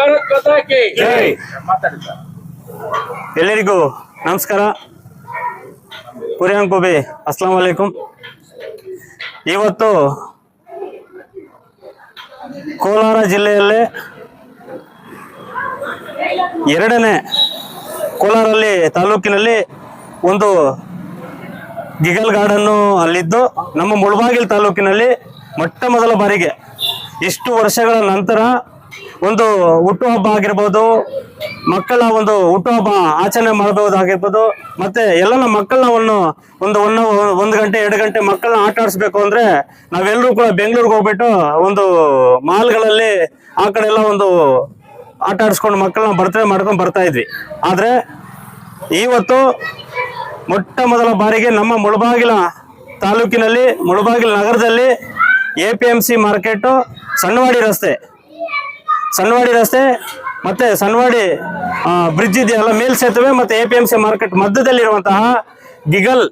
ಭಾರತ್ ಮಾತಾ ಕಿ ಜೈ. ಎಲ್ಲರಿಗೂ ನಮಸ್ಕಾರ. ಕುರಿಯಾನ್ ಕೋಬೆ ಅಸ್ಲಾಂ ವಲೈಕುಂ. ಇವತ್ತು ಕೋಲಾರ ಜಿಲ್ಲೆಯಲ್ಲೇ ಎರಡನೇ ಕೋಲಾರಲ್ಲಿ ತಾಲೂಕಿನಲ್ಲಿ ಒಂದು ಗಿಗಲ್ ಗಾರ್ಡನ್ನು ಅಲ್ಲಿದ್ದು, ನಮ್ಮ ಮುಳಬಾಗಿಲು ತಾಲೂಕಿನಲ್ಲಿ ಮೊಟ್ಟ ಮೊದಲ ಬಾರಿಗೆ ಇಷ್ಟು ವರ್ಷಗಳ ನಂತರ ಒಂದು ಹುಟ್ಟುಹಬ್ಬ ಆಗಿರ್ಬೋದು, ಮಕ್ಕಳ ಒಂದು ಹುಟ್ಟುಹಬ್ಬ ಆಚರಣೆ ಮಾಡಬಹುದಾಗಿರ್ಬೋದು, ಮತ್ತೆ ಎಲ್ಲ ಮಕ್ಕಳನ್ನ ಒಂದು ಗಂಟೆ 2 ಗಂಟೆ ಮಕ್ಕಳನ್ನ ಆಟ ಆಡಿಸ್ಬೇಕು ಅಂದ್ರೆ ನಾವೆಲ್ಲರೂ ಕೂಡ ಬೆಂಗಳೂರಿಗೆ ಹೋಗ್ಬಿಟ್ಟು ಒಂದು ಮಾಲ್ಗಳಲ್ಲಿ ಆ ಕಡೆ ಎಲ್ಲ ಒಂದು ಆಟ ಆಡಿಸ್ಕೊಂಡು ಮಕ್ಕಳನ್ನ ಬರ್ತಡೇ ಮಾಡ್ಕೊಂಡು ಬರ್ತಾ ಇದ್ವಿ. ಆದ್ರೆ ಇವತ್ತು ಮೊಟ್ಟ ಮೊದಲ ಬಾರಿಗೆ ನಮ್ಮ ಮುಳಬಾಗಿಲ ತಾಲೂಕಿನಲ್ಲಿ, ಮುಳಬಾಗಿಲು ನಗರದಲ್ಲಿ APMC ಮಾರ್ಕೆಟ್, ಸಣ್ಣವಾಡಿ ರಸ್ತೆ ಮತ್ತೆ ಸಣ್ಣವಾಡಿ ಬ್ರಿಡ್ಜ್ ಇದೆಯಲ್ಲ, ಮೇಲ್ಸೇತುವೆ ಮತ್ತೆ APMC ಮಾರ್ಕೆಟ್ ಮಧ್ಯದಲ್ಲಿರುವಂತಹ ಗಿಗಲ್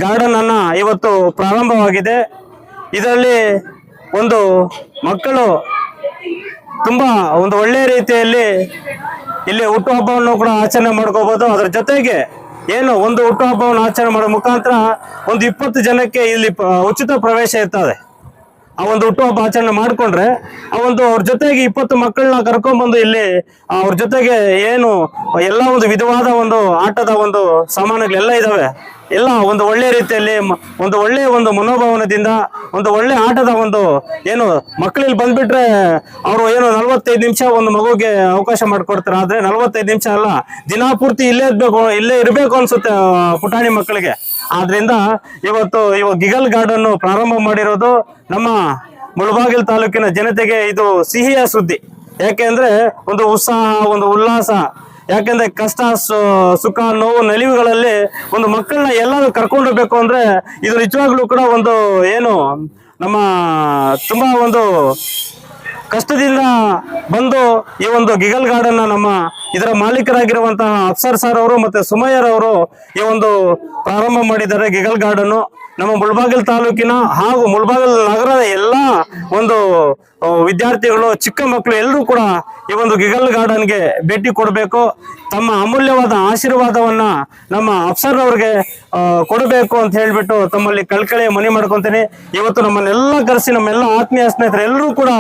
ಗಾರ್ಡನ್ ಅನ್ನ ಇವತ್ತು ಪ್ರಾರಂಭವಾಗಿದೆ. ಇದರಲ್ಲಿ ಒಂದು ಮಕ್ಕಳು ತುಂಬಾ ಒಂದು ಒಳ್ಳೆಯ ರೀತಿಯಲ್ಲಿ ಇಲ್ಲಿ ಹುಟ್ಟುಹಬ್ಬವನ್ನು ಕೂಡ ಆಚರಣೆ ಮಾಡ್ಕೋಬಹುದು. ಅದರ ಜೊತೆಗೆ ಏನು ಒಂದು ಹುಟ್ಟುಹಬ್ಬವನ್ನು ಆಚರಣೆ ಮಾಡೋ ಮುಖಾಂತರ ಒಂದು 20 ಜನಕ್ಕೆ ಇಲ್ಲಿ ಉಚಿತ ಪ್ರವೇಶ ಇರ್ತದೆ. ಆ ಒಂದು ಹುಟ್ಟುಹಬ್ಬ ಆಚರಣೆ ಮಾಡ್ಕೊಂಡ್ರೆ ಅವ್ರ ಜೊತೆಗೆ 20 ಮಕ್ಕಳನ್ನ ಕರ್ಕೊಂಡ್ಬಂದು ಇಲ್ಲಿ ಅವ್ರ ಜೊತೆಗೆ ಏನು ಎಲ್ಲ ಒಂದು ವಿಧವಾದ ಒಂದು ಆಟದ ಒಂದು ಸಾಮಾನುಗಳೆಲ್ಲ ಇದಾವೆ, ಎಲ್ಲ ಒಂದು ಒಳ್ಳೆ ರೀತಿಯಲ್ಲಿ ಒಂದು ಒಳ್ಳೆಯ ಒಂದು ಮನೋಭಾವನದಿಂದ ಒಂದು ಒಳ್ಳೆ ಆಟದ ಒಂದು ಏನು ಮಕ್ಕಳಲ್ಲಿ ಬಂದ್ಬಿಟ್ರೆ ಅವರು ಏನು 45 ನಿಮಿಷ ಒಂದು ಮಗುಗೆ ಅವಕಾಶ ಮಾಡಿಕೊಡ್ತಾರೆ. ಆದ್ರೆ 45 ನಿಮಿಷ ಅಲ್ಲ, ದಿನಪೂರ್ತಿ ಇಲ್ಲೇ ಇರಬೇಕು ಅನ್ಸುತ್ತೆ ಪುಟಾಣಿ ಮಕ್ಕಳಿಗೆ. ಆದ್ರಿಂದ ಇವಾಗ ಗಿಗಲ್ ಗಾರ್ಡನ್ ಪ್ರಾರಂಭ ಮಾಡಿರೋದು ನಮ್ಮ ಮುಳಬಾಗಿಲು ತಾಲೂಕಿನ ಜನತೆಗೆ ಇದು ಸಿಹಿಯ ಸುದ್ದಿ. ಯಾಕೆಂದ್ರೆ ಒಂದು ಉತ್ಸಾಹ, ಒಂದು ಉಲ್ಲಾಸ. ಯಾಕೆಂದ್ರೆ ಕಷ್ಟ, ಸುಖ, ನೋವು, ನಲಿವುಗಳಲ್ಲಿ ಒಂದು ಮಕ್ಕಳನ್ನ ಎಲ್ಲರೂ ಕರ್ಕೊಂಡೋಗ್ಬೇಕು ಅಂದ್ರೆ ಇದು ನಿಜವಾಗ್ಲೂ ಕೂಡ ಒಂದು ಏನು ನಮ್ಮ ತುಂಬಾ ಒಂದು ಕಷ್ಟದಿಂದ ಬಂದು ಈ ಒಂದು ಗಿಗಲ್ ಗಾರ್ಡನ್ ನಮ್ಮ ಇದರ ಮಾಲೀಕರಾಗಿರುವಂತಹ ಅಫ್ಸರ್ ಸರ್ ಅವರು ಮತ್ತೆ ಸುಮಯ್ಯರವರು ಈ ಒಂದು ಪ್ರಾರಂಭ ಮಾಡಿದ್ದಾರೆ. ಗಿಗಲ್ ಗಾರ್ಡನ್ ನಮ್ಮ ಮುಳಬಾಗಿಲು ತಾಲೂಕಿನ ಹಾಗೂ ಮುಳಬಾಗಿಲು ನಗರದ ಎಲ್ಲ ಒಂದು ವಿದ್ಯಾರ್ಥಿಗಳು, ಚಿಕ್ಕ ಮಕ್ಕಳು ಎಲ್ಲರೂ ಕೂಡ ಈ ಒಂದು ಗಿಗಲ್ ಗಾರ್ಡನ್ಗೆ ಭೇಟಿ ಕೊಡಬೇಕು. ತಮ್ಮ ಅಮೂಲ್ಯವಾದ ಆಶೀರ್ವಾದವನ್ನ ನಮ್ಮ ಅಫ್ಸರ್ ಅವ್ರಿಗೆ ಕೊಡಬೇಕು ಅಂತ ಹೇಳ್ಬಿಟ್ಟು ತಮ್ಮಲ್ಲಿ ಕಳ್ಕಳಿಯ ಮನವಿ ಮಾಡ್ಕೊಂತೀನಿ. ಇವತ್ತು ನಮ್ಮನ್ನೆಲ್ಲ ಕರೆಸಿ ನಮ್ಮೆಲ್ಲ ಆತ್ಮೀಯ ಸ್ನೇಹಿತರು ಎಲ್ಲರೂ ಕೂಡ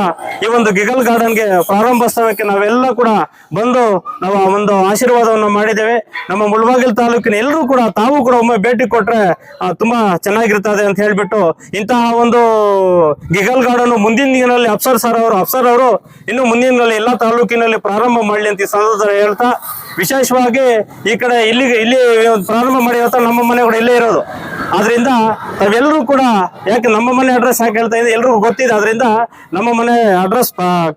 ಈ ಒಂದು ಗಿಗಲ್ ಗಾರ್ಡನ್ಗೆ ಪ್ರಾರಂಭೋತ್ಸವಕ್ಕೆ ನಾವೆಲ್ಲ ಕೂಡ ಬಂದು ನಾವು ಒಂದು ಆಶೀರ್ವಾದವನ್ನು ಮಾಡಿದ್ದೇವೆ. ನಮ್ಮ ಮುಳಬಾಗಿಲು ತಾಲೂಕಿನ ಎಲ್ಲರೂ ಕೂಡ ತಾವು ಕೂಡ ಒಮ್ಮೆ ಭೇಟಿ ಕೊಟ್ರೆ ತುಂಬಾ ಚೆನ್ನಾಗಿರ್ತದೆ ಅಂತ ಹೇಳ್ಬಿಟ್ಟು ಇಂತಹ ಒಂದು ಗಿಗಲ್ ಗಾರ್ಡನ್ ಮುಂದಿನ ದಿನಗಳಲ್ಲಿ ಅಫ್ಸರ್ ಅವರು ಇನ್ನು ಮುಂದಿನ ದಿನಗಳಲ್ಲಿ ಎಲ್ಲಾ ತಾಲೂಕಿನಲ್ಲಿ ಪ್ರಾರಂಭ ಮಾಡಲಿ ಅಂತ ಈ ಸಂದರ್ಭದಲ್ಲಿ ಹೇಳ್ತಾ, ವಿಶೇಷವಾಗಿ ಈ ಕಡೆ ಇಲ್ಲಿ ಪ್ರಾರಂಭ ಮಾಡಿರೋ ನಮ್ಮ ಮನೆ ಕೂಡ ಇಲ್ಲೇ ಇರೋದು. ಆದ್ರಿಂದ ತಾವೆಲ್ಲರೂ ಕೂಡ, ಯಾಕೆ ನಮ್ಮ ಮನೆ ಅಡ್ರೆಸ್ ಯಾಕೆ ಹೇಳ್ತಾ ಇದೆ ಎಲ್ರಿಗೂ ಗೊತ್ತಿದೆ, ಆದ್ರಿಂದ ನಮ್ಮ ಮನೆ ಅಡ್ರೆಸ್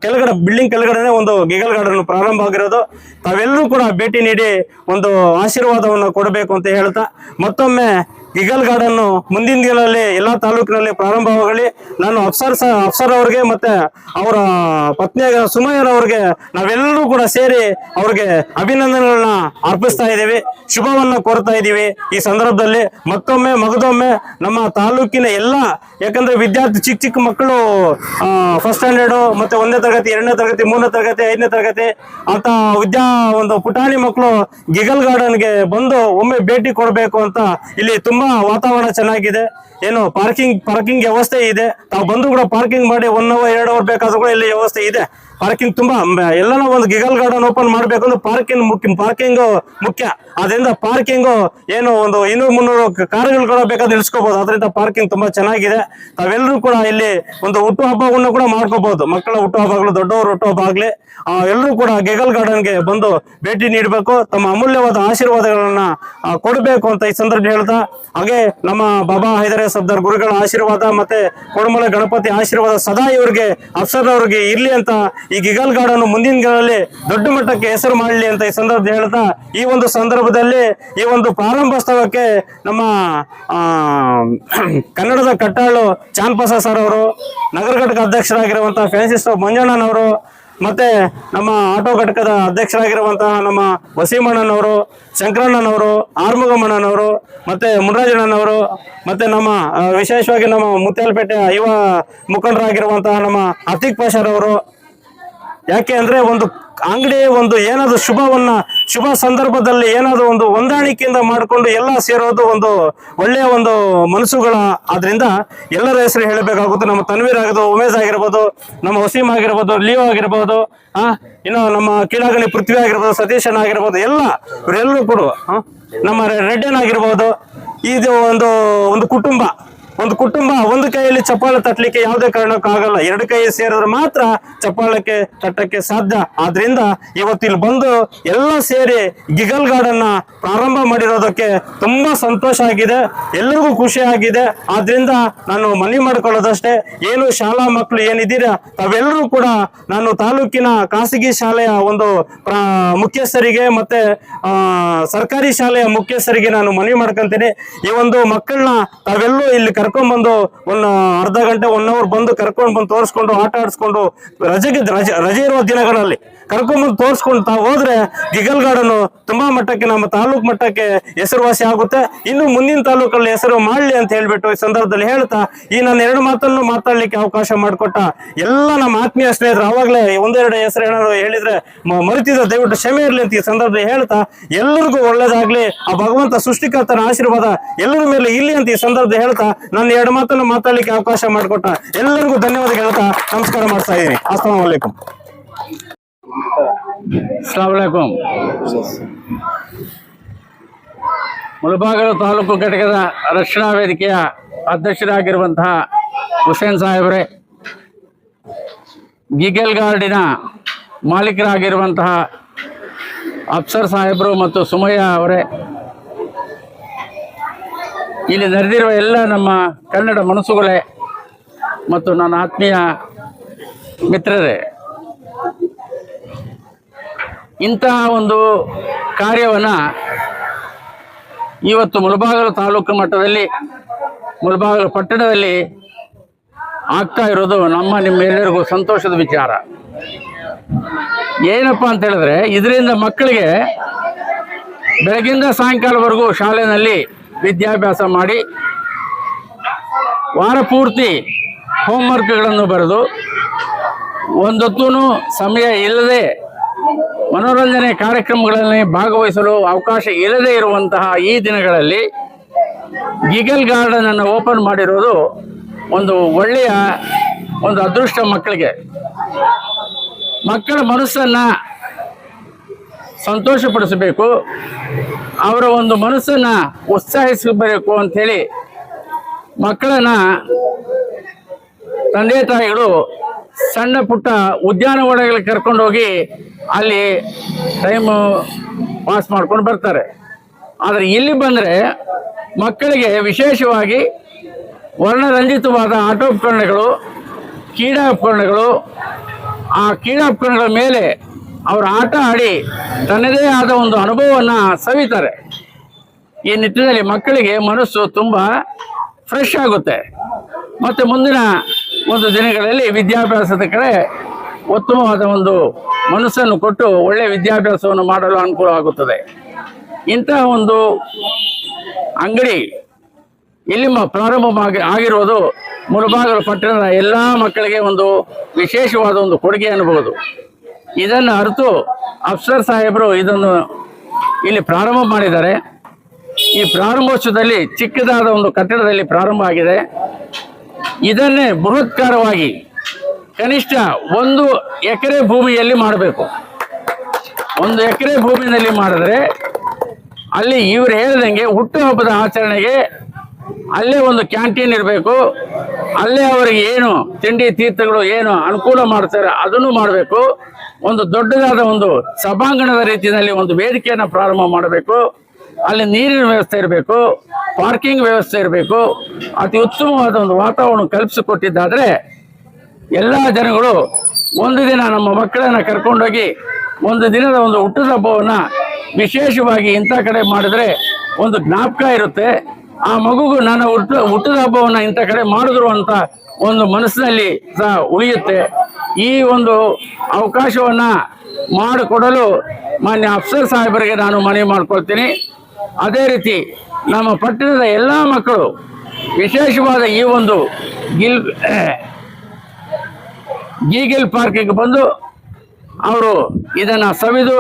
ಕೆಳಗಡೆ ಬಿಲ್ಡಿಂಗ್ ಕೆಳಗಡೆ ಒಂದು ಗಿಗಲ್ ಗಾರ್ಡನ್ ಪ್ರಾರಂಭ ಆಗಿರೋದು. ತಾವೆಲ್ಲರೂ ಕೂಡ ಭೇಟಿ ನೀಡಿ ಒಂದು ಆಶೀರ್ವಾದವನ್ನು ಕೊಡಬೇಕು ಅಂತ ಹೇಳ್ತಾ, ಮತ್ತೊಮ್ಮೆ ಗಿಗಲ್ ಗಾರ್ಡನ್ ಮುಂದಿನ ದಿನಗಳಲ್ಲಿ ಎಲ್ಲಾ ತಾಲೂಕಿನಲ್ಲಿ ಪ್ರಾರಂಭವಾಗಲಿ. ನಾನು ಅಫ್ಸರ್ ಅವ್ರಿಗೆ ಮತ್ತೆ ಅವರ ಪತ್ನಿಯಾಗ ಸುಮಯ್ಯರವ್ರಿಗೆ ನಾವೆಲ್ಲರೂ ಕೂಡ ಸೇರಿ ಅವ್ರಿಗೆ ಅಭಿನಂದನೆಗಳನ್ನ ಅರ್ಪಿಸ್ತಾ ಇದ್ದೀವಿ, ಶುಭವನ್ನ ಕೋರ್ತಾ ಇದ್ದೀವಿ. ಈ ಸಂದರ್ಭದಲ್ಲಿ ಮಗದೊಮ್ಮೆ ನಮ್ಮ ತಾಲೂಕಿನ ಎಲ್ಲ, ಯಾಕಂದ್ರೆ ವಿದ್ಯಾರ್ಥಿ ಚಿಕ್ಕ ಮಕ್ಕಳು ಫಸ್ಟ್ ಸ್ಟ್ಯಾಂಡರ್ಡ್ ಮತ್ತೆ 1ನೇ ತರಗತಿ 2ನೇ ತರಗತಿ 3ನೇ ತರಗತಿ 5ನೇ ತರಗತಿ ಅಂತ ಒಂದು ಪುಟಾಣಿ ಮಕ್ಕಳು ಗಿಗಲ್ ಗಾರ್ಡನ್ಗೆ ಬಂದು ಒಮ್ಮೆ ಭೇಟಿ ಕೊಡಬೇಕು ಅಂತ. ಇಲ್ಲಿ ತುಂಬಾ ವಾತಾವರಣ ಚೆನ್ನಾಗಿದೆ, ಏನು ಪಾರ್ಕಿಂಗ್ ವ್ಯವಸ್ಥೆ ಇದೆ. ತಾವು ಬಂದು ಕೂಡ ಪಾರ್ಕಿಂಗ್ ಮಾಡಿ 1 ಅವರ್ 2 ಅವರ್ ಬೇಕಾದ್ರೂ ಕೂಡ ಇಲ್ಲಿ ವ್ಯವಸ್ಥೆ ಇದೆ. ಪಾರ್ಕಿಂಗ್ ತುಂಬಾ ಎಲ್ಲಾನು ಒಂದು ಗಿಗಲ್ ಗಾರ್ಡನ್ ಓಪನ್ ಮಾಡ್ಬೇಕಂದ್ರೆ ಪಾರ್ಕಿಂಗ್ ಮುಖ್ಯ. ಅದರಿಂದ ಪಾರ್ಕಿಂಗ್ ಏನು ಒಂದು 200-300 ಕಾರುಗಳು ಕೂಡ ಬೇಕಾದ್ರೆ ನಿಲ್ಸ್ಕೋಬಹುದು. ಅದರಿಂದ ಪಾರ್ಕಿಂಗ್ ತುಂಬಾ ಚೆನ್ನಾಗಿದೆ. ತಾವೆಲ್ಲರೂ ಕೂಡ ಇಲ್ಲಿ ಒಂದು ಹುಟ್ಟುಹಬ್ಬವನ್ನು ಕೂಡ ಮಾಡ್ಕೋಬಹುದು. ಮಕ್ಕಳ ಹುಟ್ಟುಹಬ್ಬಗಳು, ದೊಡ್ಡವರು ಹುಟ್ಟುಹಬ್ಬ ಆಗ್ಲಿ, ಎಲ್ಲರೂ ಕೂಡ ಗಿಗಲ್ ಗಾರ್ಡನ್ಗೆ ಬಂದು ಭೇಟಿ ನೀಡಬೇಕು, ತಮ್ಮ ಅಮೂಲ್ಯವಾದ ಆಶೀರ್ವಾದಗಳನ್ನ ಕೊಡಬೇಕು ಅಂತ ಈ ಸಂದರ್ಭ ಹೇಳ್ತಾ, ಹಾಗೆ ನಮ್ಮ ಬಾಬಾ ಹೈದರ ಸಬ್ದಾರ್ ಗುರುಗಳ ಆಶೀರ್ವಾದ ಮತ್ತೆ ಕೊಡಮಲೆ ಗಣಪತಿ ಆಶೀರ್ವಾದ ಸದಾ ಇವರಿಗೆ ಅಫ್ಸರ್ ಅವ್ರಿಗೆ ಇರ್ಲಿ ಅಂತ ಈ ಗಿಗಲ್ ಗಾರ್ಡನ್ ಮುಂದಿನ ದಿನಗಳಲ್ಲಿ ದೊಡ್ಡ ಮಟ್ಟಕ್ಕೆ ಹೆಸರು ಮಾಡಲಿ ಅಂತ ಈ ಸಂದರ್ಭ ಹೇಳ್ತಾ, ಈ ಒಂದು ಸಂದರ್ಭದಲ್ಲಿ ಈ ಒಂದು ಪ್ರಾರಂಭೋತ್ಸವಕ್ಕೆ ನಮ್ಮ ಕನ್ನಡದ ಕಟ್ಟಾಳು ಚಾನ್ಪಸ ಸರ್ ಅವರು, ನಗರ ಘಟಕ ಅಧ್ಯಕ್ಷರಾಗಿರುವಂತಹ ಫ್ರಾನ್ಸಿಸ್ ಮಂಜಣ್ಣನವರು, ಮತ್ತೆ ನಮ್ಮ ಆಟೋ ಘಟಕದ ಅಧ್ಯಕ್ಷರಾಗಿರುವಂತಹ ನಮ್ಮ ವಸೀಮಣ್ಣನವರು, ಶಂಕರಣ್ಣನವರು, ಆರ್ಮುಗಮ್ಮಣ್ಣನವರು, ಮತ್ತೆ ಮುನರಾಜಣ್ಣನವರು, ಮತ್ತೆ ನಮ್ಮ ವಿಶೇಷವಾಗಿ ನಮ್ಮ ಮುತ್ಯಾಲಪೇಟೆ ಯುವ ಮುಖಂಡರಾಗಿರುವಂತಹ ನಮ್ಮ ಅತೀಕ್ ಪಾಷರ್ ಅವರು, ಯಾಕೆ ಅಂದ್ರೆ ಒಂದು ಅಂಗಡಿ ಒಂದು ಏನಾದ್ರು ಶುಭ ಸಂದರ್ಭದಲ್ಲಿ ಏನಾದ್ರು ಒಂದು ಹೊಂದಾಣಿಕೆಯಿಂದ ಮಾಡಿಕೊಂಡು ಎಲ್ಲ ಸೇರೋದು ಒಂದು ಒಳ್ಳೆಯ ಒಂದು ಮನಸ್ಸುಗಳ. ಆದ್ರಿಂದ ಎಲ್ಲರ ಹೆಸರು ಹೇಳಬೇಕಾಗುತ್ತೆ. ನಮ್ಮ ತನ್ವೀರ್ ಆಗಿರ್ಬೋದು, ಉಮೇಶ್ ಆಗಿರ್ಬೋದು, ನಮ್ಮ ವಸೀಂ ಆಗಿರ್ಬೋದು, ಲಿಯೋ ಆಗಿರ್ಬೋದು, ಇನ್ನು ನಮ್ಮ ಕೀಳಾಗಣಿ ಪೃಥ್ವಿ ಆಗಿರ್ಬೋದು, ಸತೀಶನ್ ಆಗಿರ್ಬೋದು, ಇವರೆಲ್ಲರೂ ಕೂಡ ನಮ್ಮ ರೆಡ್ಡನ್ ಆಗಿರ್ಬೋದು. ಇದು ಒಂದು ಕುಟುಂಬ ಒಂದು ಕೈಯಲ್ಲಿ ಚಪ್ಪಾಳೆ ತಟ್ಟಲಿಕ್ಕೆ ಯಾವುದೇ ಕಾರಣಕ್ಕೂ ಆಗಲ್ಲ. ಎರಡು ಕೈ ಸೇರಿದ್ರೆ ಮಾತ್ರ ಚಪ್ಪಾಳಕ್ಕೆ ತಟ್ಟಕ್ಕೆ ಸಾಧ್ಯ. ಆದ್ರಿಂದ ಇವತ್ತು ಇಲ್ಲಿ ಬಂದು ಎಲ್ಲ ಸೇರಿ ಗಿಗಲ್ ಗಾರ್ಡನ್ ಪ್ರಾರಂಭ ಮಾಡಿರೋದಕ್ಕೆ ತುಂಬಾ ಸಂತೋಷ ಆಗಿದೆ, ಎಲ್ಲರಿಗೂ ಖುಷಿ ಆಗಿದೆ. ಆದ್ರಿಂದ ನಾನು ಮನವಿ ಮಾಡ್ಕೊಳ್ಳೋದಷ್ಟೇ, ಏನು ಶಾಲಾ ಮಕ್ಕಳು ಏನಿದ್ದೀರಾ ತಾವೆಲ್ಲರೂ ಕೂಡ ನಾನು ತಾಲೂಕಿನ ಖಾಸಗಿ ಶಾಲೆಯ ಒಂದು ಮುಖ್ಯಸ್ಥರಿಗೆ ಮತ್ತೆ ಸರ್ಕಾರಿ ಶಾಲೆಯ ಮುಖ್ಯಸ್ಥರಿಗೆ ನಾನು ಮನವಿ ಮಾಡ್ಕೊಂತೀನಿ. ಈ ಒಂದು ಮಕ್ಕಳನ್ನ ತಾವೆಲ್ಲೂ ಇಲ್ಲಿ ಕರ್ಕೊಂಡ್ಬಂದು ಒಂದು ಅರ್ಧ ಗಂಟೆ 1 hour ಬಂದು ಕರ್ಕೊಂಡು ಬಂದು ತೋರಿಸ್ಕೊಂಡು ಆಟ ಆಡಿಸ್ಕೊಂಡು ರಜೆ ಇರುವ ದಿನಗಳಲ್ಲಿ ಕರ್ಕೊಂಡ್ಬಂದು ತೋರಿಸ್ಕೊಂಡು ತಾವು ಹೋದ್ರೆ ಗಿಗಲ್ ಗಾರ್ಡನ್ ತುಂಬಾ ಮಟ್ಟಕ್ಕೆ ನಮ್ಮ ತಾಲೂಕು ಮಟ್ಟಕ್ಕೆ ಹೆಸರುವಾಸಿ ಆಗುತ್ತೆ. ಇನ್ನು ಮುಂದಿನ ತಾಲೂಕಲ್ಲಿ ಹೆಸರು ಮಾಡ್ಲಿ ಅಂತ ಹೇಳ್ಬಿಟ್ಟು ಈ ಸಂದರ್ಭದಲ್ಲಿ ಹೇಳ್ತಾ ಈ ನನ್ನ 2 ಮಾತನ್ನು ಮಾತಾಡ್ಲಿಕ್ಕೆ ಅವಕಾಶ ಮಾಡಿಕೊಟ್ಟ ಎಲ್ಲ ನಮ್ಮ ಆತ್ಮೀಯ ಸ್ನೇಹಿತರು, ಅವಾಗಲೇ 1-2 ಹೆಸರು ಏನಾದ್ರು ಹೇಳಿದ್ರೆ ಮರೆತಿದ್ರೆ ದಯವಿಟ್ಟು ಕ್ಷಮೆ ಇರಲಿ ಅಂತ ಈ ಸಂದರ್ಭದಲ್ಲಿ ಹೇಳ್ತಾ ಎಲ್ಲರಿಗೂ ಒಳ್ಳೇದಾಗ್ಲಿ, ಆ ಭಗವಂತ ಸೃಷ್ಟಿಕರ್ತನ ಆಶೀರ್ವಾದ ಎಲ್ಲರ ಮೇಲೆ ಇಲ್ಲಿ ಅಂತ ಈ ಸಂದರ್ಭದಲ್ಲಿ ಹೇಳ್ತಾ ನನ್ನ 2 ಮಾತನ್ನು ಮಾತಾಡ್ಲಿಕ್ಕೆ ಅವಕಾಶ ಮಾಡಿಕೊಟ್ಟ ಎಲ್ಲರಿಗೂ ಧನ್ಯವಾದ ಹೇಳ್ತಾ ನಮಸ್ಕಾರ ಮಾಡ್ತಾ ಇದ್ದೀನಿ. ಅಸ್ಸಲಾಮು ಅಲೈಕುಂ. ಅಸ್ಸಲಾಮು ಅಲೈಕುಂ. ಮುಳಬಾಗಿಲು ತಾಲೂಕು ಘಟಕದ ರಕ್ಷಣಾ ವೇದಿಕೆಯ ಅಧ್ಯಕ್ಷರಾಗಿರುವಂತಹ ಹುಸೇನ್ ಸಾಹೇಬ್ರೆ, ಗಿಗಲ್ ಗಾರ್ಡಿನ ಮಾಲೀಕರಾಗಿರುವಂತಹ ಅಫ್ಸರ್ ಸಾಹೇಬರು ಮತ್ತು ಸುಮಯ್ಯ ಅವರೇ, ಇಲ್ಲಿ ನೆರೆದಿರುವ ಎಲ್ಲ ನಮ್ಮ ಕನ್ನಡ ಮನಸ್ಸುಗಳೇ ಮತ್ತು ನನ್ನ ಆತ್ಮೀಯ ಮಿತ್ರರೇ, ಇಂತಹ ಒಂದು ಕಾರ್ಯವನ್ನು ಇವತ್ತು ಮುಳಬಾಗಿಲು ತಾಲೂಕು ಮಟ್ಟದಲ್ಲಿ, ಮುಳಬಾಗಿಲು ಪಟ್ಟಣದಲ್ಲಿ ಆಗ್ತಾ ಇರೋದು ನಿಮ್ಮೆಲ್ಲರಿಗೂ ಸಂತೋಷದ ವಿಚಾರ. ಏನಪ್ಪ ಅಂತ ಹೇಳಿದ್ರೆ, ಇದರಿಂದ ಮಕ್ಕಳಿಗೆ ಬೆಳಗಿಂದ ಸಾಯಂಕಾಲವರೆಗೂ ಶಾಲೆಯಲ್ಲಿ ವಿದ್ಯಾಭ್ಯಾಸ ಮಾಡಿ ವಾರ ಪೂರ್ತಿ ಹೋಮ್ವರ್ಕ್ಗಳನ್ನು ಬರೆದು ಒಂದೊತ್ತೂ ಸಮಯ ಇಲ್ಲದೆ ಮನೋರಂಜನೆ ಕಾರ್ಯಕ್ರಮಗಳಲ್ಲಿ ಭಾಗವಹಿಸಲು ಅವಕಾಶ ಇಲ್ಲದೆ ಇರುವಂತಹ ಈ ದಿನಗಳಲ್ಲಿ ಗಿಗಲ್ ಗಾರ್ಡನ್ ಅನ್ನು ಓಪನ್ ಮಾಡಿರೋದು ಒಂದು ಒಳ್ಳೆಯ ಒಂದು ಅದೃಷ್ಟ. ಮಕ್ಕಳ ಮನಸ್ಸನ್ನು ಸಂತೋಷಪಡಿಸಬೇಕು, ಅವರ ಒಂದು ಮನಸ್ಸನ್ನು ಉತ್ಸಾಹಿಸಬೇಕು ಅಂಥೇಳಿ ಮಕ್ಕಳನ್ನು ತಂದೆ ತಾಯಿಗಳು ಸಣ್ಣ ಪುಟ್ಟ ಉದ್ಯಾನವನಗಳಿಗೆ ಕರ್ಕೊಂಡೋಗಿ ಅಲ್ಲಿ ಟೈಮು ಪಾಸ್ ಮಾಡ್ಕೊಂಡು ಬರ್ತಾರೆ. ಆದರೆ ಇಲ್ಲಿ ಬಂದರೆ ಮಕ್ಕಳಿಗೆ ವಿಶೇಷವಾಗಿ ವರ್ಣರಂಜಿತವಾದ ಆಟೋಪಕರಣಗಳು, ಕ್ರೀಡಾ ಉಪಕರಣಗಳು, ಆ ಕ್ರೀಡಾ ಉಪಕರಣಗಳ ಮೇಲೆ ಅವರು ಆಟ ಆಡಿ ತನ್ನದೇ ಆದ ಒಂದು ಅನುಭವವನ್ನು ಸವಿತಾರೆ. ಈ ನಿಟ್ಟಿನಲ್ಲಿ ಮಕ್ಕಳಿಗೆ ಮನಸ್ಸು ತುಂಬ ಫ್ರೆಶ್ ಆಗುತ್ತೆ ಮತ್ತು ಮುಂದಿನ ಒಂದು ದಿನಗಳಲ್ಲಿ ವಿದ್ಯಾಭ್ಯಾಸದ ಕಡೆ ಉತ್ತಮವಾದ ಒಂದು ಮನಸ್ಸನ್ನು ಕೊಟ್ಟು ಒಳ್ಳೆಯ ವಿದ್ಯಾಭ್ಯಾಸವನ್ನು ಮಾಡಲು ಅನುಕೂಲ ಆಗುತ್ತದೆ. ಇಂತಹ ಒಂದು ಅಂಗಡಿ ಇಲ್ಲಿ ಆಗಿರೋದು ಮುಳಬಾಗಿಲು ಪಟ್ಟಣದ ಎಲ್ಲ ಮಕ್ಕಳಿಗೆ ಒಂದು ವಿಶೇಷವಾದ ಒಂದು ಕೊಡುಗೆ ಅನ್ನಬಹುದು. ಇದನ್ನು ಅರಿತು ಅಫ್ಸರ್ ಸಾಹೇಬರು ಇದನ್ನು ಇಲ್ಲಿ ಪ್ರಾರಂಭ ಮಾಡಿದ್ದಾರೆ. ಈ ಪ್ರಾರಂಭೋತ್ಸವದಲ್ಲಿ ಚಿಕ್ಕದಾದ ಒಂದು ಕಟ್ಟಡದಲ್ಲಿ ಪ್ರಾರಂಭ ಆಗಿದೆ. ಇದನ್ನೇ ಬೃಹತ್ಕಾರವಾಗಿ ಕನಿಷ್ಠ 1 ಎಕರೆ ಭೂಮಿಯಲ್ಲಿ ಮಾಡಬೇಕು. 1 ಎಕರೆ ಭೂಮಿಯಲ್ಲಿ ಮಾಡಿದ್ರೆ ಅಲ್ಲಿ ಇವರು ಹೇಳಿದಂಗೆ ಹುಟ್ಟುಹಬ್ಬದ ಆಚರಣೆಗೆ ಅಲ್ಲೇ ಒಂದು ಕ್ಯಾಂಟೀನ್ ಇರಬೇಕು. ಅಲ್ಲೇ ಅವರಿಗೆ ಏನು ತಿಂಡಿ ತೀರ್ಥಗಳು ಏನು ಅನುಕೂಲ ಮಾಡ್ತಾರೆ ಅದನ್ನು ಮಾಡಬೇಕು. ಒಂದು ದೊಡ್ಡದಾದ ಒಂದು ಸಭಾಂಗಣದ ರೀತಿಯಲ್ಲಿ ಒಂದು ವೇದಿಕೆಯನ್ನು ಪ್ರಾರಂಭ ಮಾಡಬೇಕು. ಅಲ್ಲಿ ನೀರಿನ ವ್ಯವಸ್ಥೆ ಇರಬೇಕು, ಪಾರ್ಕಿಂಗ್ ವ್ಯವಸ್ಥೆ ಇರಬೇಕು. ಅತಿ ಉತ್ತಮವಾದ ಒಂದು ವಾತಾವರಣ ಕಲ್ಪಿಸಿಕೊಟ್ಟಿದ್ದಾದರೆ ಎಲ್ಲ ಜನಗಳು ಒಂದು ದಿನ ನಮ್ಮ ಮಕ್ಕಳನ್ನು ಕರ್ಕೊಂಡೋಗಿ ಒಂದು ದಿನದ ಒಂದು ಹುಟ್ಟದ ಹಬ್ಬವನ್ನು ವಿಶೇಷವಾಗಿ ಇಂಥ ಕಡೆ ಮಾಡಿದ್ರೆ ಒಂದು ಜ್ಞಾಪಕ ಇರುತ್ತೆ. ಆ ಮಗುಗೂ ನಾನು ಹುಟ್ಟದ ಹಬ್ಬವನ್ನು ಇಂಥ ಕಡೆ ಮಾಡಿದ್ರು ಅಂತ ಒಂದು ಮನಸ್ಸಿನಲ್ಲಿ ಸಹ ಉಳಿಯುತ್ತೆ. ಈ ಒಂದು ಅವಕಾಶವನ್ನು ಮಾಡಿಕೊಡಲು ಮಾನ್ಯ ಅಫ್ಸರ್ ಸಾಹೇಬರಿಗೆ ನಾನು ಮನವಿ ಮಾಡ್ಕೊಳ್ತೀನಿ. ಅದೇ ರೀತಿ ನಮ್ಮ ಪಟ್ಟಣದ ಎಲ್ಲ ಮಕ್ಕಳು ವಿಶೇಷವಾದ ಈ ಒಂದು ಗೀಗಲ್ ಪಾರ್ಕಿಗೆ ಬಂದು ಅವರು ಇದನ್ನು ಸವಿದು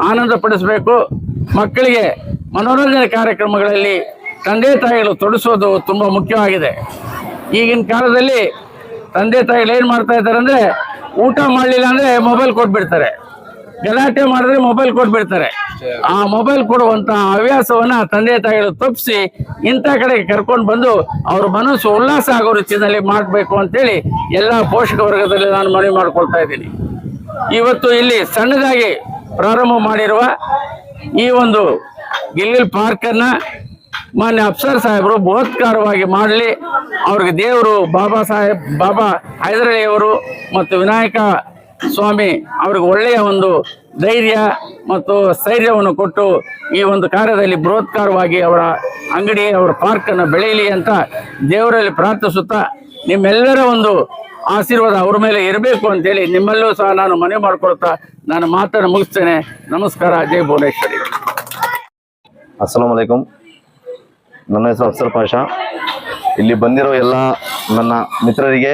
ಆನಂದ ಪಡಿಸಬೇಕು. ಮಕ್ಕಳಿಗೆ ಮನೋರಂಜನೆ ಕಾರ್ಯಕ್ರಮಗಳಲ್ಲಿ ತಂದೆ ತಾಯಿಗಳು ತೊಡಗಿಸೋದು ತುಂಬ ಮುಖ್ಯವಾಗಿದೆ. ಈಗಿನ ಕಾಲದಲ್ಲಿ ತಂದೆ ತಾಯಿಗಳು ಏನು ಮಾಡ್ತಾ ಇದ್ದಾರೆ ಅಂದರೆ, ಊಟ ಮಾಡಲಿಲ್ಲ ಅಂದರೆ ಮೊಬೈಲ್ ಕೊಟ್ಬಿಡ್ತಾರೆ, ಗಲಾಟೆ ಮಾಡಿದ್ರೆ ಮೊಬೈಲ್ ಕೊಟ್ಬಿಡ್ತಾರೆ. ಆ ಮೊಬೈಲ್ ಕೊಡುವಂಥ ಹವ್ಯಾಸವನ್ನು ತಂದೆ ತಾಯಿಗಳು ತಪ್ಪಿಸಿ ಇಂಥ ಕಡೆಗೆ ಕರ್ಕೊಂಡು ಬಂದು ಅವ್ರ ಮನಸ್ಸು ಉಲ್ಲಾಸ ಆಗೋ ರೀತಿಯಲ್ಲಿ ಮಾಡಬೇಕು ಅಂತೇಳಿ ಎಲ್ಲ ಪೋಷಕ ವರ್ಗದಲ್ಲಿ ನಾನು ಮನವಿ ಮಾಡ್ಕೊಳ್ತಾ ಇದ್ದೀನಿ. ಇವತ್ತು ಇಲ್ಲಿ ಸಣ್ಣದಾಗಿ ಪ್ರಾರಂಭ ಮಾಡಿರುವ ಈ ಒಂದು ಗಿಲ್ಲಿಲ್ ಪಾರ್ಕನ್ನು ಮಾನ್ಯ ಅಫ್ಸರ್ ಸಾಹೇಬರು ಬೃಹತ್ಕಾರವಾಗಿ ಮಾಡಲಿ. ಅವ್ರಿಗೆ ದೇವರು ಬಾಬಾ ಹೈದರಳಿಯವರು ಮತ್ತು ವಿನಾಯಕ ಸ್ವಾಮಿ ಅವ್ರಿಗೆ ಒಳ್ಳೆಯ ಒಂದು ಧೈರ್ಯ ಮತ್ತು ಸ್ಥೈರ್ಯವನ್ನು ಕೊಟ್ಟು ಈ ಒಂದು ಕಾರ್ಯದಲ್ಲಿ ಬೃಹತ್ಕಾರವಾಗಿ ಅವರ ಅಂಗಡಿ, ಅವರ ಪಾರ್ಕನ್ನು ಬೆಳೆಯಲಿ ಅಂತ ದೇವರಲ್ಲಿ ಪ್ರಾರ್ಥಿಸುತ್ತಾ, ನಿಮ್ಮೆಲ್ಲರ ಒಂದು ಆಶೀರ್ವಾದ ಅವ್ರ ಮೇಲೆ ಇರಬೇಕು ಅಂತೇಳಿ ನಿಮ್ಮೆಲ್ಲೂ ಸಹ ನಾನು ಮನವಿ ಮಾಡಿಕೊಳ್ತಾ ನಾನು ಮಾತನ್ನು ಮುಗಿಸ್ತೇನೆ. ನಮಸ್ಕಾರ. ಜೈ ಭುವನೇಶ್ವರಿ. ಅಸ್ಸಲಾಂ ವಲೈಕುಂ. ನನ್ನ ಹೆಸರು ಅಫ್ಸರ್ ಪಾಷಾ. ಇಲ್ಲಿ ಬಂದಿರೋ ಎಲ್ಲ ನನ್ನ ಮಿತ್ರರಿಗೆ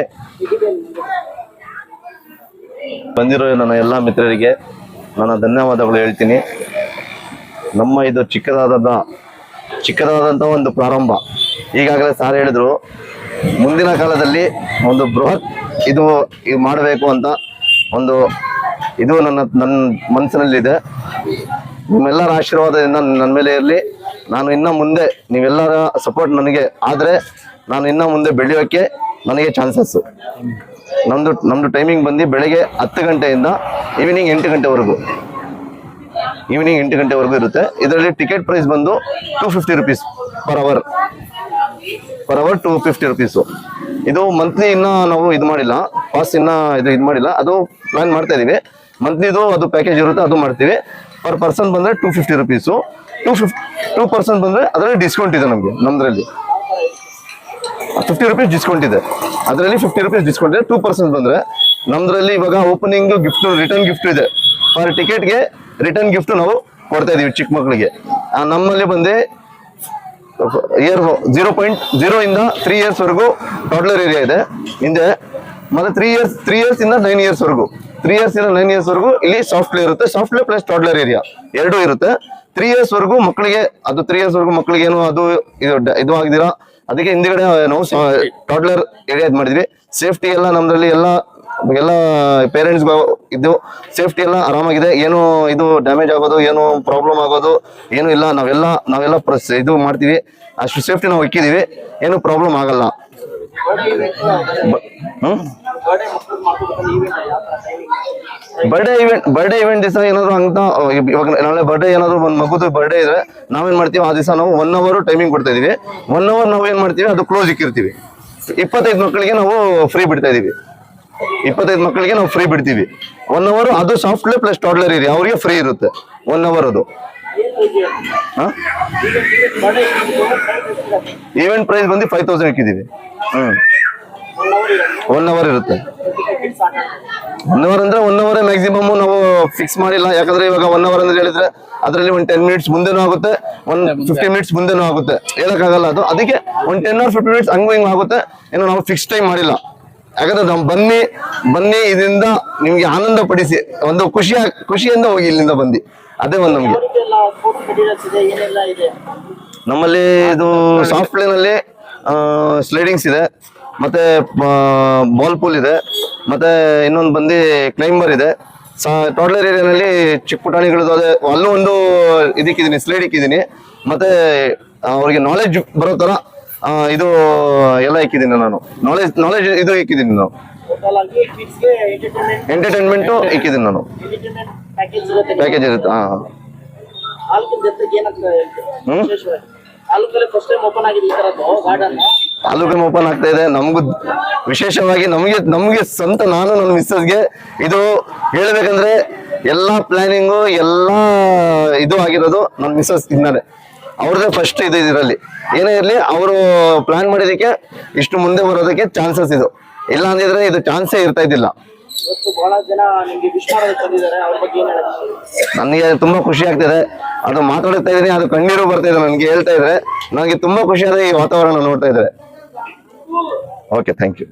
ನನ್ನ ಧನ್ಯವಾದಗಳು ಹೇಳ್ತೀನಿ. ನಮ್ಮ ಇದು ಚಿಕ್ಕದಾದಂಥ ಒಂದು ಪ್ರಾರಂಭ. ಈಗಾಗಲೇ ಸಾರ್ ಹೇಳಿದ್ರು, ಮುಂದಿನ ಕಾಲದಲ್ಲಿ ಒಂದು ಬೃಹತ್ ಇದು ಮಾಡಬೇಕು ಅಂತ ಒಂದು ಇದು ನನ್ನ ಮನಸ್ಸಿನಲ್ಲಿದೆ. ನಿಮ್ಮೆಲ್ಲರ ಆಶೀರ್ವಾದದಿಂದ ನನ್ನ ಮೇಲೆ ಇರಲಿ. ನಾನು ಇನ್ನು ಮುಂದೆ ನೀವೆಲ್ಲರ ಸಪೋರ್ಟ್ ನನಗೆ ಆದರೆ ನಾನು ಇನ್ನು ಮುಂದೆ ಬೆಳೆಯೋಕ್ಕೆ ನನಗೆ ಚಾನ್ಸಸ್ಸು. ನಮ್ಮದು ಟೈಮಿಂಗ್ ಬಂದು ಬೆಳಗ್ಗೆ 10 ಗಂಟೆಯಿಂದ ಈವ್ನಿಂಗ್ 8 ಗಂಟೆವರೆಗೂ ಇರುತ್ತೆ. ಇದರಲ್ಲಿ ಟಿಕೆಟ್ ಪ್ರೈಸ್ ಬಂದು 250 ರುಪೀಸ್ ಪರ್ ಅವರ್ 250 ರುಪೀಸು. ಇದು ಮಂತ್ಲಿ ಇನ್ನೂ ನಾವು ಇದು ಮಾಡಿಲ್ಲ, ಪಾಸ್ ಇನ್ನೂ ಇದು ಮಾಡಿಲ್ಲ, ಅದು ಪ್ಲಾನ್ ಮಾಡ್ತಾ ಇದ್ದೀವಿ. ಮಂತ್ಲಿದು ಅದು ಪ್ಯಾಕೇಜ್ ಇರುತ್ತೆ, ಅದು ಮಾಡ್ತೀವಿ. ಪರ್ ಪರ್ಸನ್ ಬಂದರೆ 250 ರುಪೀಸು. 2 ಪರ್ಸನ್ ಬಂದರೆ ಅದರಲ್ಲಿ ಡಿಸ್ಕೌಂಟ್ ಇದೆ ನಮ್ಮದ್ರಲ್ಲಿ 50 ರುಪೀಸ್ ಡಿಸ್ಕೌಂಟ್ ಇದೆ. ಅದರಲ್ಲಿ 50 ರುಪೀಸ್ ಡಿಸ್ಕೌಂಟ್ ಇದೆ. 2 ಪರ್ಸನ್ ಬಂದರೆ ನಮ್ಮದ್ರಲ್ಲಿ ಇವಾಗ ಓಪನಿಂಗ್ ಗಿಫ್ಟ್, ರಿಟರ್ನ್ ಗಿಫ್ಟ್ ಇದೆ. ಪರ್ ಟಿಕೆಟ್ಗೆ ರಿಟರ್ನ್ ಗಿಫ್ಟ್ ನಾವು ಕೊಡ್ತಾ ಇದೀವಿ ಚಿಕ್ಕ ಮಕ್ಕಳಿಗೆ. ನಮ್ಮಲ್ಲಿ ಬಂದು 0.0 ಇಂದ 3 ಇಯರ್ಸ್ ವರೆಗೂ ಟಾಡ್ಲರ್ ಏರಿಯಾ ಇದೆ ಹಿಂದೆ. ಮತ್ತೆ 3 ಇಯರ್ಸ್ ಇಂದ 9 ಇಯರ್ಸ್ ವರೆಗೂ 3 ಇಯರ್ಸ್ ಇಂದ 9 ಇಯರ್ಸ್ ವರೆಗೂ ಇಲ್ಲಿ ಸಾಫ್ಟ್ ಪ್ಲೇ ಇರುತ್ತೆ. Soft play plus toddler area ಎರಡೂ ಇರುತ್ತೆ. 3 ಇಯರ್ಸ್ ವರೆಗೂ ಮಕ್ಕಳಿಗೆ, ಅದು 3 ಇಯರ್ಸ್ ವರೆಗೂ ಮಕ್ಕಳಿಗೆ ಏನು ಅದು ಇದು ಆಗಿದ್ದೀರಾ, ಅದಕ್ಕೆ ಹಿಂದಿಗಡೆ ನಾವು ಟಾಡ್ಲರ್ ಏರಿಯಾ ಇದು ಮಾಡಿದ್ವಿ. ಸೇಫ್ಟಿ ಎಲ್ಲ ನಮ್ಮದ್ರಲ್ಲಿ ಎಲ್ಲ ಪೇರೆಂಟ್ಸ್ ಇದು ಸೇಫ್ಟಿ ಎಲ್ಲ ಆರಾಮಾಗಿದೆ. ಏನು ಇದು ಡ್ಯಾಮೇಜ್ ಆಗೋದು, ಏನು ಪ್ರಾಬ್ಲಮ್ ಆಗೋದು ಏನು ಇಲ್ಲ. ನಾವೆಲ್ಲ ಇದು ಮಾಡ್ತೀವಿ, ಅಷ್ಟು ಸೇಫ್ಟಿ ನಾವು ಇಕ್ಕಿದೀವಿ, ಏನು ಪ್ರಾಬ್ಲಮ್ ಆಗಲ್ಲ. ಬರ್ಡೇ ಇವೆಂಟ್ ದಿವಸ ಏನಾದ್ರು ಅಂತ ಇವಾಗ ನಾಳೆ ಬರ್ಡೇ ಏನಾದ್ರು ಒಂದು ಮಗುದು ಬರ್ಡೇ ಇದ್ರೆ ನಾವೇನ್ ಮಾಡ್ತೀವಿ, ಆ ದಿವಸ ನಾವು 1 ಅವರ್ ಟೈಮಿಂಗ್ ಕೊಡ್ತಾ ಇದೀವಿ. 1 ಅವರ್ ನಾವು ಏನ್ ಮಾಡ್ತೀವಿ, ಅದು ಕ್ಲೋಸ್ ಇಕ್ಕಿರ್ತೀವಿ. 25 ಮಕ್ಕಳಿಗೆ ನಾವು ಫ್ರೀ ಬಿಡ್ತಾ ಇದೀವಿ. 25 ಮಕ್ಕಳಿಗೆ ನಾವು ಫ್ರೀ ಬಿಡ್ತೀವಿ 1 ಅವರ್. ಅದು soft play plus toddler area ಅವ್ರಿಗೆ ಫ್ರೀ ಇರುತ್ತೆ 1 ಅವರ್. ಅದು ಈವೆಂಟ್ ಪ್ರೈಸ್ ಬಂದು 5000 ಇಕ್ಕಿದೀವಿ. 1 ಅವರ್ ಇರುತ್ತೆ. 1 ಅವರ್ ಅಂದ್ರೆ 1 ಅವರೇ ಮ್ಯಾಕ್ಸಿಮಮ್ ನಾವು ಫಿಕ್ಸ್ ಮಾಡಿಲ್ಲ. ಯಾಕಂದ್ರೆ ಇವಾಗ 1 ಅವರ್ ಅಂತ ಹೇಳಿದ್ರೆ ಅದರಲ್ಲಿ ಒಂದು 10 ಮಿನಿಟ್ಸ್ ಮುಂದೆನೂ ಆಗುತ್ತೆ, 50 ಮಿನಿಟ್ಸ್ ಮುಂದೆನೂ ಆಗುತ್ತೆ, ಹೇಳಕ್ಕಾಗಲ್ಲ ಅದು. ಅದಕ್ಕೆ ಒಂದು 10 or 15 ಮಿನಿಟ್ಸ್ ಹಂಗೂ ಹಿಂಗ್ ಆಗುತ್ತೆ. ಏನೋ ನಾವು ಫಿಕ್ಸ್ ಟೈಮ್ ಮಾಡಿಲ್ಲ. ಯಾಕಂದ್ರೆ ನಾವು ಬನ್ನಿ ಇದರಿಂದ ನಿಮ್ಗೆ ಆನಂದ ಪಡಿಸಿ, ಒಂದು ಖುಷಿಯಿಂದ ಹೋಗಿ ಇಲ್ಲಿಂದ ಬಂದು. ಅದೇ ಒಂದು ನಮ್ಗೆ. ನಮ್ಮಲ್ಲಿ ಇದು ಸಾಫ್ಟ್ ಪ್ಲೇ ನಲ್ಲಿ ಸ್ಲೈಡಿಂಗ್ಸ್ ಇದೆ, ಮತ್ತೆ ಬಾಲ್ ಪೂಲ್ ಇದೆ, ಮತ್ತೆ ಇನ್ನೊಂದು ಬಂದು ಕ್ಲೈಂಬರ್ ಇದೆ. ಟಾಡ್ಲರ್ ಏರಿಯಾನಲ್ಲಿ ಚಿಕ್ಕ ಪುಟಾಣಿಗಳದ್ದು ಅದೇ ಅಲ್ಲೂ ಒಂದು ಇದಕ್ಕಿದ್ದೀನಿ, ಸ್ಲೈಡ್ ಇಕ್ಕಿದ್ದೀನಿ. ಮತ್ತೆ ಅವ್ರಿಗೆ ನಾಲೆಜ್ ಬರೋ ತರ ಇದು ಎಲ್ಲ ಇಕ್ಕಿದ್ದೀನಿ ನಾನು. ನಾಲೆಜ್ ಇದು ಇಕ್ಕಿದ್ದೀನಿ ನಾವು. ಎಂಟರ್ಟೈನ್ಮೆಂಟು ಇಕ್ಕಿದ್ದೀನಿ ನಾನು. ಪ್ಯಾಕೇಜ್ ಇರುತ್ತೆ. ತಾಲೂಕಲ್ಲಿ ಓಪನ್ ಆಗ್ತಾ ಇದೆ. ನಮಗೂ ವಿಶೇಷವಾಗಿ ನಮಗೆ ಸ್ವಂತ ನಾನು ನನ್ನ ಮಿಸ್ಸಸ್ಗೆ ಇದು ಹೇಳ್ಬೇಕಂದ್ರೆ ಎಲ್ಲಾ ಪ್ಲಾನಿಂಗು ಎಲ್ಲಾ ಇದು ಆಗಿರೋದು ನನ್ನ ಮಿಸ್ಸಸ್ ಇಂದಾನೆ. ಅವ್ರದ್ದೇ ಫಸ್ಟ್ ಇದು ಇದರಲ್ಲಿ ಏನೇ ಇರಲಿ, ಅವರು ಪ್ಲಾನ್ ಮಾಡಿದಕ್ಕೆ ಇಷ್ಟು ಮುಂದೆ ಬರೋದಕ್ಕೆ ಚಾನ್ಸಸ್ ಇದು. ಇಲ್ಲ ಅಂದಿದ್ರೆ ಇದು ಚಾನ್ಸೇ ಇರ್ತಾ ಇದ್ದಿಲ್ಲ. ನನಗೆ ತುಂಬಾ ಖುಷಿ ಆಗ್ತಿದೆ. ಅದು ಮಾತಾಡ್ತಾ ಇದ್ದೀನಿ, ಅದು ಕಣ್ಣೀರು ಬರ್ತಾ ಇದೆ ನನಗೆ ಹೇಳ್ತಾ ಇದ್ರೆ. ನನಗೆ ತುಂಬಾ ಖುಷಿ ಆದ ಈ ವಾತಾವರಣ ನೋಡ್ತಾ ಇದ್ರೆ. Okay, thank you.